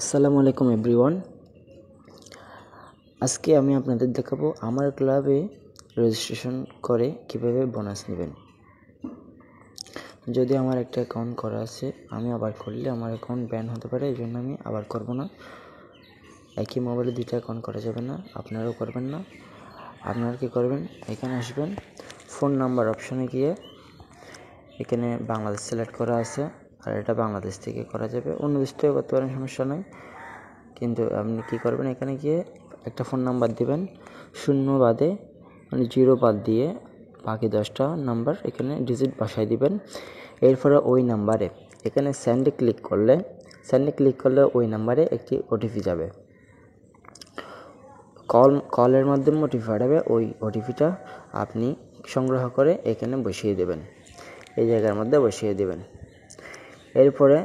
আসসালামু আলাইকুম এভরিওয়ান। আজকে আমি আপনাদের দেখাবো আমার ক্লাবে রেজিস্ট্রেশন করে কিভাবে বোনাস নেবেন। যদি আমার একটা অ্যাকাউন্ট করা আছে, আমি আবার করলে আমার অ্যাকাউন্ট ব্যান হতে পারে, এই জন্য আমি আবার করব না। একই মোবাইলে দুইটা অ্যাকাউন্ট করা যাবে না, আপনারাও করবেন না। আপনারা কী করবেন, এখানে আসবেন, ফোন নাম্বার অপশনে গিয়ে এখানে বাংলাদেশ সিলেক্ট করা আছে, আর এটা বাংলাদেশ থেকে করা যাবে, অন্য দেশ থেকে করতে পারেন, সমস্যা নয়। কিন্তু আপনি কী করবেন, এখানে গিয়ে একটা ফোন নাম্বার দিবেন, 0 বাদে 0 বাদ দিয়ে বাকি 10টা নাম্বার এখানে ডিজিট বসাই দিবেন। এরপরে ওই নাম্বারে এখানে সেন্ডে ক্লিক করলে ওই নাম্বারে একটি ওটিপি যাবে, কলের মাধ্যমে ওটিপি পাঠাবে। ওই ওটিপিটা আপনি সংগ্রহ করে এখানে বসিয়ে দেবেন, এই জায়গার মধ্যে বসিয়ে দেবেন। এরপরে